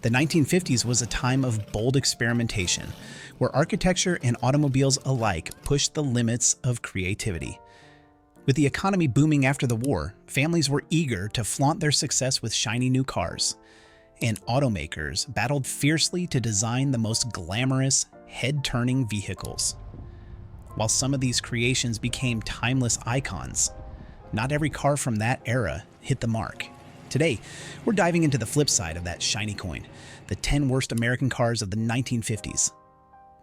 The 1950s was a time of bold experimentation, where architecture and automobiles alike pushed the limits of creativity. With the economy booming after the war, families were eager to flaunt their success with shiny new cars, and automakers battled fiercely to design the most glamorous, head-turning vehicles. While some of these creations became timeless icons, not every car from that era hit the mark. Today, we're diving into the flip side of that shiny coin, the 10 worst American cars of the 1950s.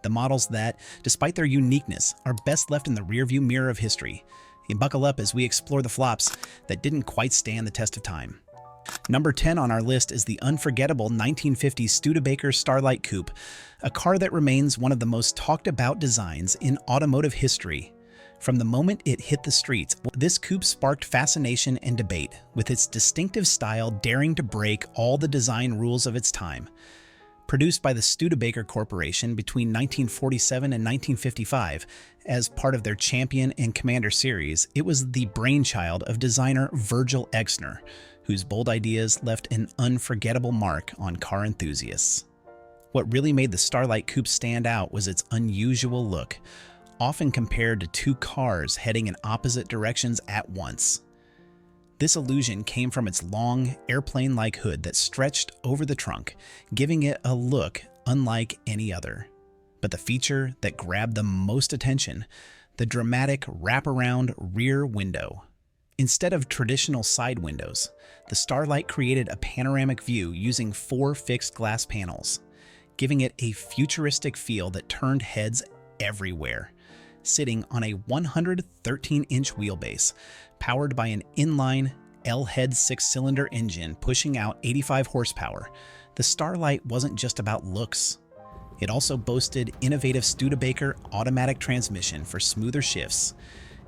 The models that, despite their uniqueness, are best left in the rearview mirror of history. And buckle up as we explore the flops that didn't quite stand the test of time. Number 10 on our list is the unforgettable 1950 Studebaker Starlight Coupe, a car that remains one of the most talked about designs in automotive history. From the moment it hit the streets, this coupe sparked fascination and debate, with its distinctive style daring to break all the design rules of its time. Produced by the Studebaker Corporation between 1947 and 1955 as part of their Champion and Commander series, it was the brainchild of designer Virgil Exner, whose bold ideas left an unforgettable mark on car enthusiasts. What really made the Starlight Coupe stand out was its unusual look, often compared to two cars heading in opposite directions at once. This illusion came from its long, airplane-like hood that stretched over the trunk, giving it a look unlike any other. But the feature that grabbed the most attention, the dramatic wraparound rear window. Instead of traditional side windows, the Starlight created a panoramic view using 4 fixed glass panels, giving it a futuristic feel that turned heads everywhere. Sitting on a 113-inch wheelbase, powered by an inline L-head 6-cylinder engine pushing out 85 horsepower, the Starlight wasn't just about looks. It also boasted innovative Studebaker automatic transmission for smoother shifts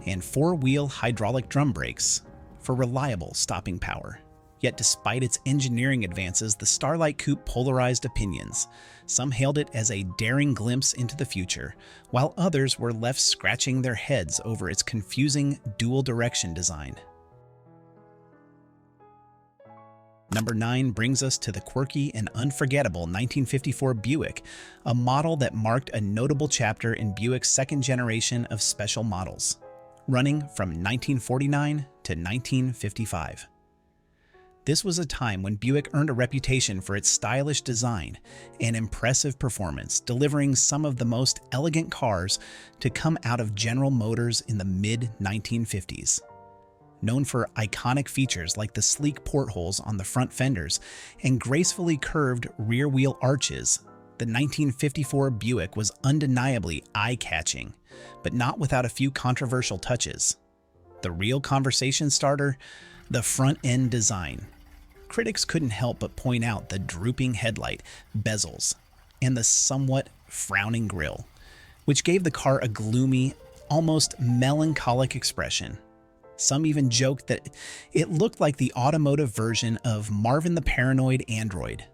and 4-wheel hydraulic drum brakes for reliable stopping power. Yet despite its engineering advances, the Starlight Coupe polarized opinions. Some hailed it as a daring glimpse into the future, while others were left scratching their heads over its confusing dual-direction design. Number 9 brings us to the quirky and unforgettable 1954 Buick, a model that marked a notable chapter in Buick's second generation of special models, running from 1949 to 1955. This was a time when Buick earned a reputation for its stylish design and impressive performance, delivering some of the most elegant cars to come out of General Motors in the mid-1950s. Known for iconic features like the sleek portholes on the front fenders and gracefully curved rear-wheel arches, the 1954 Buick was undeniably eye-catching, but not without a few controversial touches. The real conversation starter? The front-end design. Critics couldn't help but point out the drooping headlight, bezels, and the somewhat frowning grille, which gave the car a gloomy, almost melancholic expression. Some even joked that it looked like the automotive version of Marvin the Paranoid Android.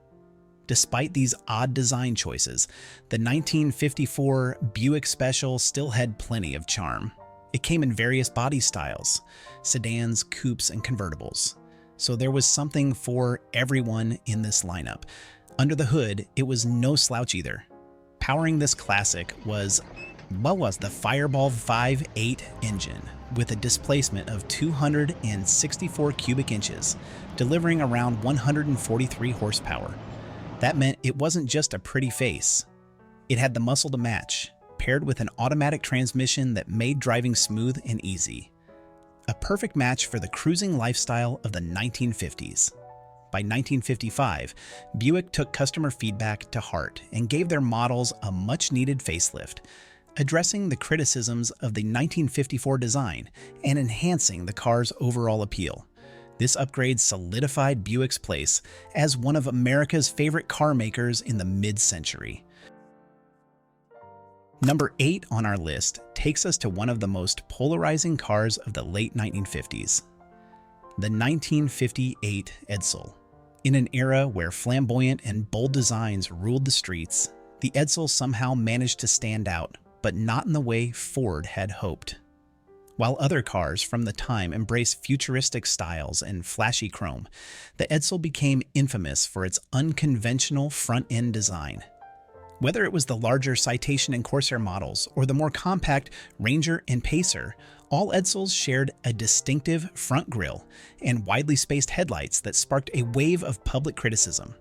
Despite these odd design choices, the 1954 Buick Special still had plenty of charm. It came in various body styles, sedans, coupes, and convertibles. So there was something for everyone in this lineup. Under the hood, it was no slouch either. Powering this classic was the Fireball 5.8 engine with a displacement of 264 cubic inches, delivering around 143 horsepower. That meant it wasn't just a pretty face. It had the muscle to match, paired with an automatic transmission that made driving smooth and easy. A perfect match for the cruising lifestyle of the 1950s. By 1955, Buick took customer feedback to heart and gave their models a much-needed facelift, addressing the criticisms of the 1954 design and enhancing the car's overall appeal. This upgrade solidified Buick's place as one of America's favorite car makers in the mid-century. Number 8 on our list takes us to one of the most polarizing cars of the late 1950s, the 1958 Edsel. In an era where flamboyant and bold designs ruled the streets, the Edsel somehow managed to stand out, but not in the way Ford had hoped. While other cars from the time embraced futuristic styles and flashy chrome, the Edsel became infamous for its unconventional front-end design. Whether it was the larger Citation and Corsair models or the more compact Ranger and Pacer, all Edsels shared a distinctive front grille and widely spaced headlights that sparked a wave of public criticism.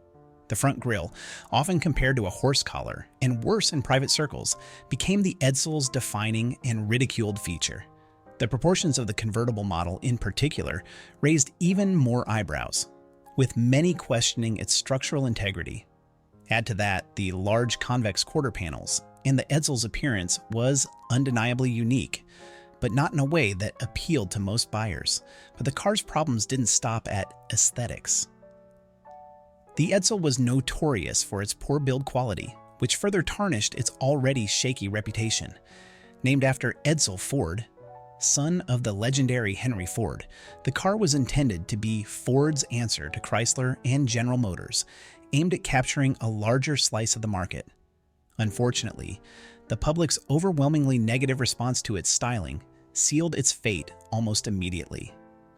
The front grille, often compared to a horse collar and worse in private circles, became the Edsel's defining and ridiculed feature. The proportions of the convertible model in particular raised even more eyebrows, with many questioning its structural integrity. Add to that the large convex quarter panels, and the Edsel's appearance was undeniably unique, but not in a way that appealed to most buyers. But the car's problems didn't stop at aesthetics. The Edsel was notorious for its poor build quality, which further tarnished its already shaky reputation. Named after Edsel Ford, son of the legendary Henry Ford, the car was intended to be Ford's answer to Chrysler and General Motors, aimed at capturing a larger slice of the market. Unfortunately, the public's overwhelmingly negative response to its styling sealed its fate almost immediately.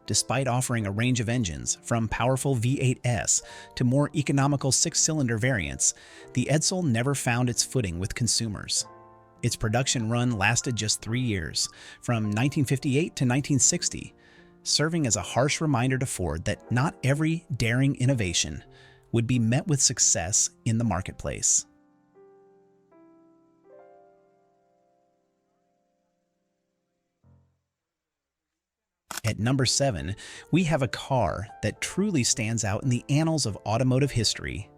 Despite offering a range of engines, from powerful V8s to more economical six-cylinder variants, the Edsel never found its footing with consumers. Its production run lasted just 3 years, from 1958 to 1960, serving as a harsh reminder to Ford that not every daring innovation would be met with success in the marketplace. At number 7, we have a car that truly stands out in the annals of automotive history,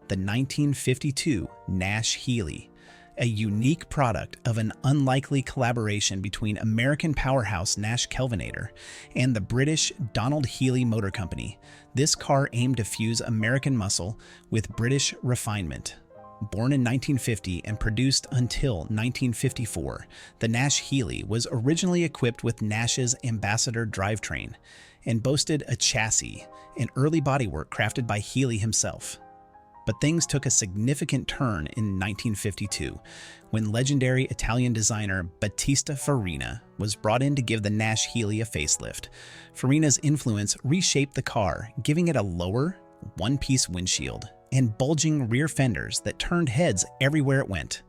the 1952 Nash Healey, a unique product of an unlikely collaboration between American powerhouse Nash Kelvinator and the British Donald Healey Motor Company. This car aimed to fuse American muscle with British refinement. Born in 1950 and produced until 1954, the Nash Healey was originally equipped with Nash's Ambassador drivetrain and boasted a chassis and early bodywork crafted by Healey himself. But things took a significant turn in 1952 when legendary Italian designer Battista Farina was brought in to give the Nash Healey a facelift. Farina's influence reshaped the car, giving it a lower, one-piece windshield and bulging rear fenders that turned heads everywhere it went.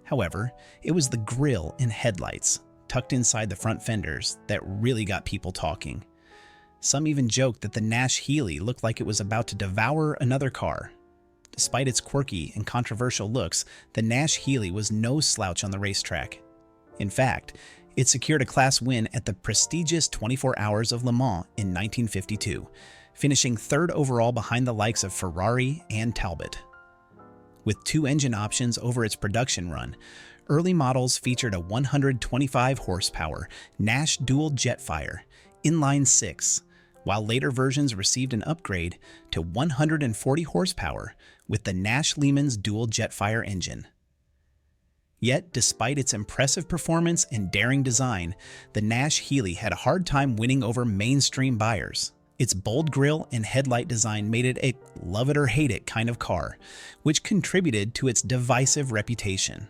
However, it was the grille and headlights, tucked inside the front fenders, that really got people talking. Some even joked that the Nash Healey looked like it was about to devour another car. Despite its quirky and controversial looks, the Nash Healey was no slouch on the racetrack. In fact, it secured a class win at the prestigious 24 Hours of Le Mans in 1952, finishing third overall behind the likes of Ferrari and Talbot. With 2 engine options over its production run, early models featured a 125 horsepower Nash dual Jetfire inline 6, while later versions received an upgrade to 140 horsepower with the Nash Lehman's dual Jetfire engine. Yet, despite its impressive performance and daring design, the Nash Healey had a hard time winning over mainstream buyers. Its bold grille and headlight design made it a love it or hate it kind of car, which contributed to its divisive reputation.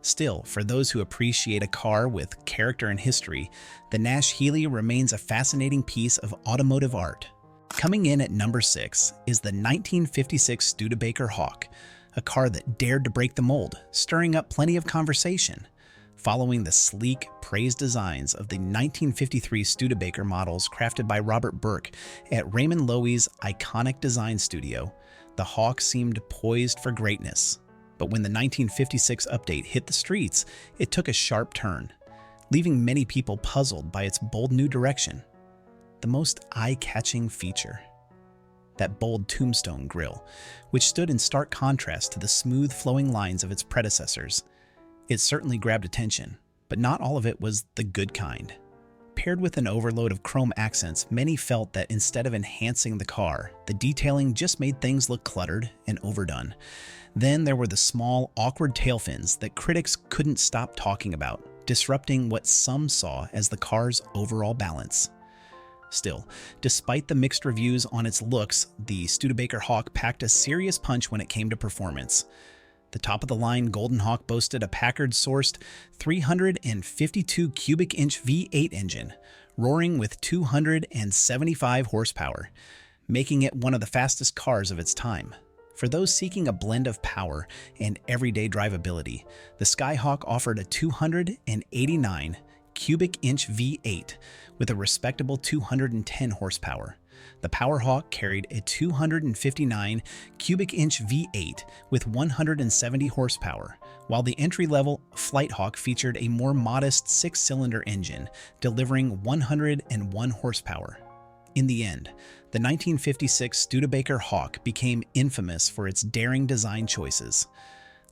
Still, for those who appreciate a car with character and history, the Nash Healey remains a fascinating piece of automotive art. Coming in at number 6 is the 1956 Studebaker Hawk, a car that dared to break the mold, stirring up plenty of conversation. Following the sleek, praised designs of the 1953 Studebaker models crafted by Robert Burke at Raymond Loewy's iconic design studio, the Hawk seemed poised for greatness. But when the 1956 update hit the streets, it took a sharp turn, leaving many people puzzled by its bold new direction. The most eye-catching feature, that bold tombstone grille, which stood in stark contrast to the smooth flowing lines of its predecessors. It certainly grabbed attention, but not all of it was the good kind. Paired with an overload of chrome accents, many felt that instead of enhancing the car, the detailing just made things look cluttered and overdone. Then there were the small, awkward tail fins that critics couldn't stop talking about, disrupting what some saw as the car's overall balance. Still, despite the mixed reviews on its looks, the Studebaker Hawk packed a serious punch when it came to performance. The top-of-the-line Golden Hawk boasted a Packard-sourced 352 cubic inch V8 engine, roaring with 275 horsepower, making it one of the fastest cars of its time. For those seeking a blend of power and everyday drivability, the Skyhawk offered a 289 cubic inch V8 with a respectable 210 horsepower. The Powerhawk carried a 259 cubic inch V8 with 170 horsepower, while the entry-level Flighthawk featured a more modest 6-cylinder engine, delivering 101 horsepower. In the end, the 1956 Studebaker Hawk became infamous for its daring design choices,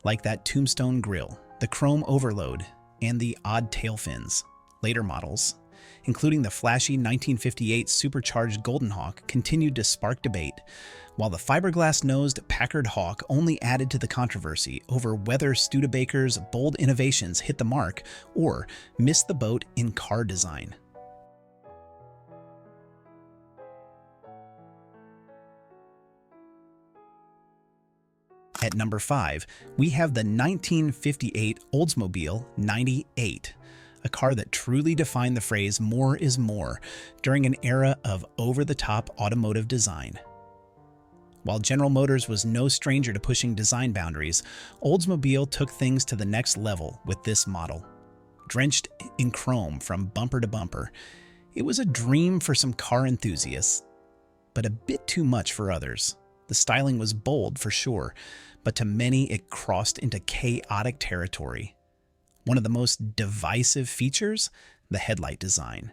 like that tombstone grille, the chrome overload, and the odd tail fins. Later models, including the flashy 1958 supercharged Golden Hawk, continued to spark debate, while the fiberglass-nosed Packard Hawk only added to the controversy over whether Studebaker's bold innovations hit the mark or missed the boat in car design. At number 5, we have the 1958 Oldsmobile 98. A car that truly defined the phrase "more is more" during an era of over-the-top automotive design. While General Motors was no stranger to pushing design boundaries, Oldsmobile took things to the next level with this model. Drenched in chrome from bumper to bumper, it was a dream for some car enthusiasts, but a bit too much for others. The styling was bold for sure, but to many it crossed into chaotic territory. One of the most divisive features, the headlight design,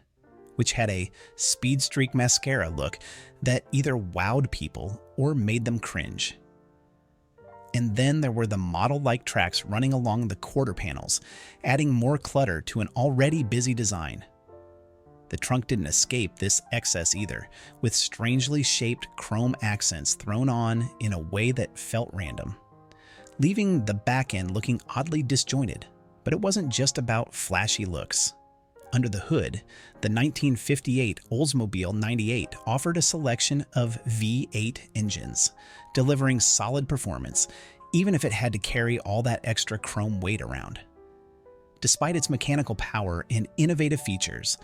which had a speed streak mascara look that either wowed people or made them cringe. And then there were the model-like tracks running along the quarter panels, adding more clutter to an already busy design. The trunk didn't escape this excess either, with strangely shaped chrome accents thrown on in a way that felt random, leaving the back end looking oddly disjointed. But it wasn't just about flashy looks. Under the hood, the 1958 Oldsmobile 98 offered a selection of V8 engines, delivering solid performance, even if it had to carry all that extra chrome weight around. Despite its mechanical power and innovative features,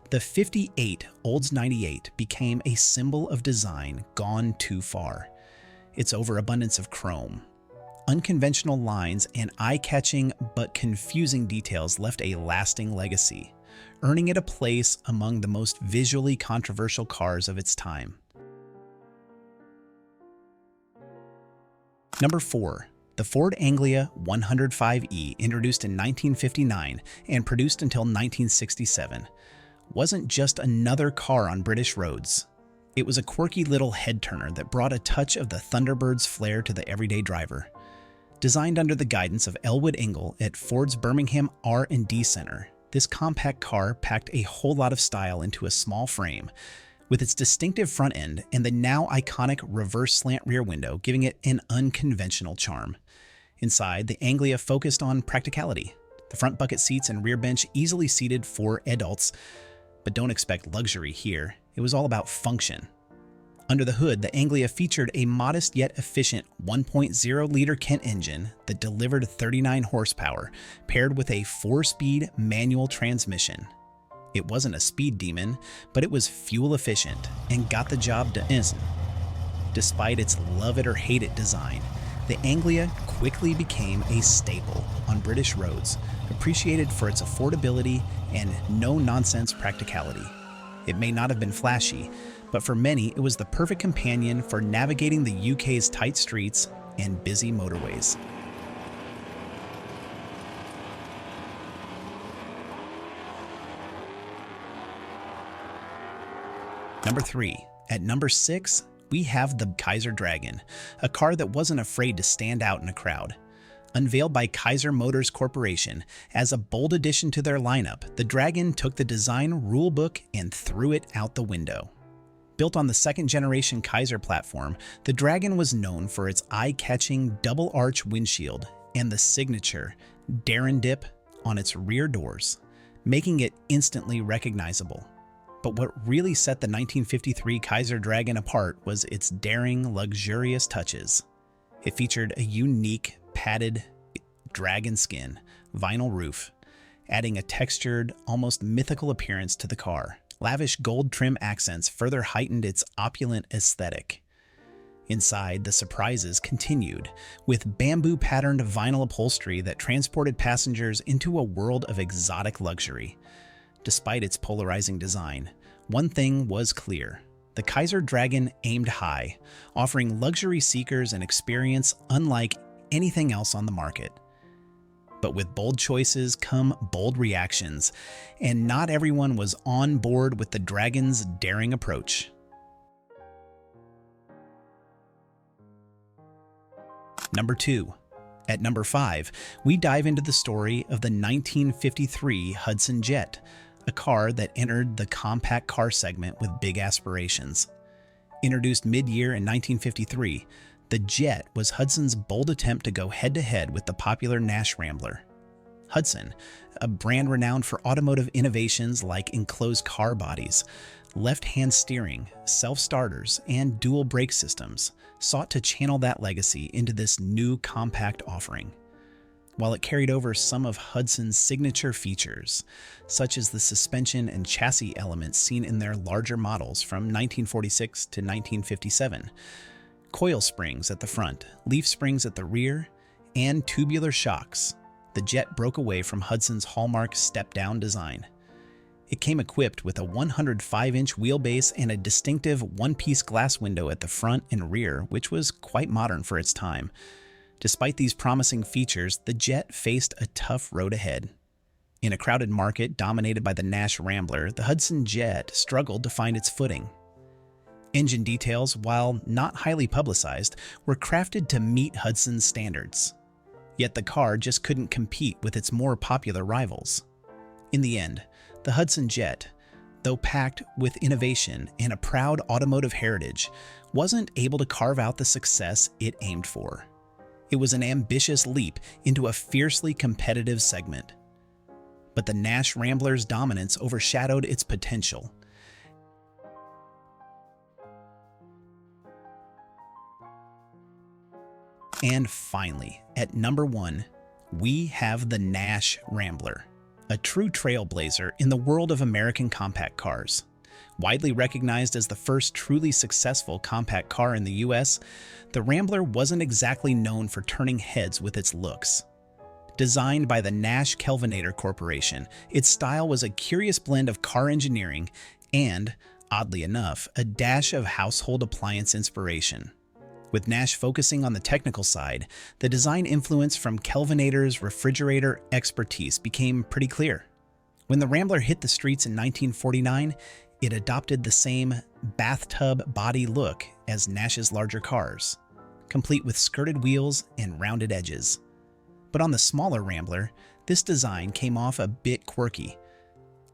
the 58 Olds 98 became a symbol of design gone too far. Its overabundance of chrome, unconventional lines, and eye-catching but confusing details left a lasting legacy, earning it a place among the most visually controversial cars of its time. Number 4. The Ford Anglia 105e, introduced in 1959 and produced until 1967, wasn't just another car on British roads. It was a quirky little head-turner that brought a touch of the Thunderbird's flair to the everyday driver. Designed under the guidance of Elwood Ingle at Ford's Birmingham R&D Center, this compact car packed a whole lot of style into a small frame, with its distinctive front end and the now iconic reverse slant rear window giving it an unconventional charm. Inside, the Anglia focused on practicality. The front bucket seats and rear bench easily seated for adults, but don't expect luxury here. It was all about function. Under the hood, the Anglia featured a modest yet efficient 1.0-liter Kent engine that delivered 39 horsepower, paired with a 4-speed manual transmission. It wasn't a speed demon, but it was fuel efficient and got the job done. Despite its love-it-or-hate-it design, the Anglia quickly became a staple on British roads, appreciated for its affordability and no-nonsense practicality. It may not have been flashy, but for many it was the perfect companion for navigating the UK's tight streets and busy motorways. Number 3. At number 6, we have the Kaiser Dragon, a car that wasn't afraid to stand out in a crowd. Unveiled by Kaiser Motors Corporation as a bold addition to their lineup, the Dragon took the design rulebook and threw it out the window. Built on the second-generation Kaiser platform, the Dragon was known for its eye-catching double-arch windshield and the signature Darren dip on its rear doors, making it instantly recognizable. But what really set the 1953 Kaiser Dragon apart was its daring, luxurious touches. It featured a unique padded dragon skin, vinyl roof, adding a textured, almost mythical appearance to the car. Lavish gold trim accents further heightened its opulent aesthetic. Inside, the surprises continued, with bamboo-patterned vinyl upholstery that transported passengers into a world of exotic luxury. Despite its polarizing design, one thing was clear. The Kaiser Dragon aimed high, offering luxury seekers an experience unlike anything else on the market. But with bold choices come bold reactions, and not everyone was on board with the Dragon's daring approach. Number 2. At number 5, we dive into the story of the 1953 Hudson Jet, a car that entered the compact car segment with big aspirations. Introduced mid-year in 1953, the Jet was Hudson's bold attempt to go head-to-head with the popular Nash Rambler. Hudson, a brand renowned for automotive innovations like enclosed car bodies, left-hand steering, self-starters, and dual brake systems, sought to channel that legacy into this new compact offering. While it carried over some of Hudson's signature features, such as the suspension and chassis elements seen in their larger models from 1946 to 1957, coil springs at the front, leaf springs at the rear, and tubular shocks, the Jet broke away from Hudson's hallmark step-down design. It came equipped with a 105-inch wheelbase and a distinctive one-piece glass window at the front and rear, which was quite modern for its time. Despite these promising features, the Jet faced a tough road ahead. In a crowded market dominated by the Nash Rambler, the Hudson Jet struggled to find its footing. Engine details, while not highly publicized, were crafted to meet Hudson's standards. Yet the car just couldn't compete with its more popular rivals. In the end, the Hudson Jet, though packed with innovation and a proud automotive heritage, wasn't able to carve out the success it aimed for. It was an ambitious leap into a fiercely competitive segment. But the Nash Rambler's dominance overshadowed its potential. And finally, at number 1, we have the Nash Rambler, a true trailblazer in the world of American compact cars. Widely recognized as the first truly successful compact car in the US, the Rambler wasn't exactly known for turning heads with its looks. Designed by the Nash Kelvinator Corporation, its style was a curious blend of car engineering and, oddly enough, a dash of household appliance inspiration. With Nash focusing on the technical side, the design influence from Kelvinator's refrigerator expertise became pretty clear. When the Rambler hit the streets in 1949, it adopted the same bathtub body look as Nash's larger cars, complete with skirted wheels and rounded edges. But on the smaller Rambler, this design came off a bit quirky.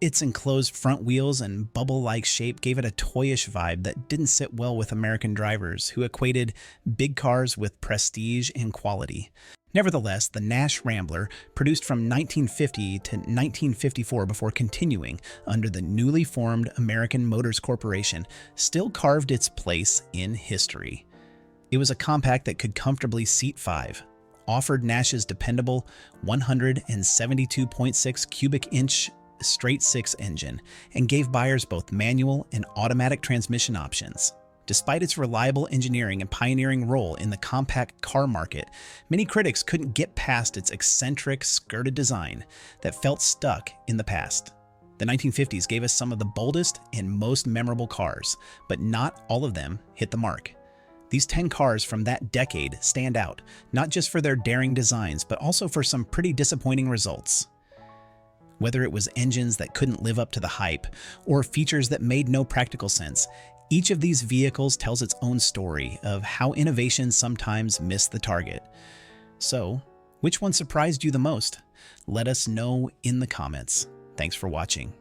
Its enclosed front wheels and bubble-like shape gave it a toyish vibe that didn't sit well with American drivers who equated big cars with prestige and quality. Nevertheless, the Nash Rambler, produced from 1950 to 1954 before continuing under the newly formed American Motors Corporation, still carved its place in history. It was a compact that could comfortably seat 5, offered Nash's dependable 172.6 cubic inch straight-six engine, and gave buyers both manual and automatic transmission options. Despite its reliable engineering and pioneering role in the compact car market, many critics couldn't get past its eccentric, skirted design that felt stuck in the past. The 1950s gave us some of the boldest and most memorable cars, but not all of them hit the mark. These 10 cars from that decade stand out, not just for their daring designs, but also for some pretty disappointing results. Whether it was engines that couldn't live up to the hype, or features that made no practical sense, each of these vehicles tells its own story of how innovations sometimes miss the target. So, which one surprised you the most? Let us know in the comments. Thanks for watching.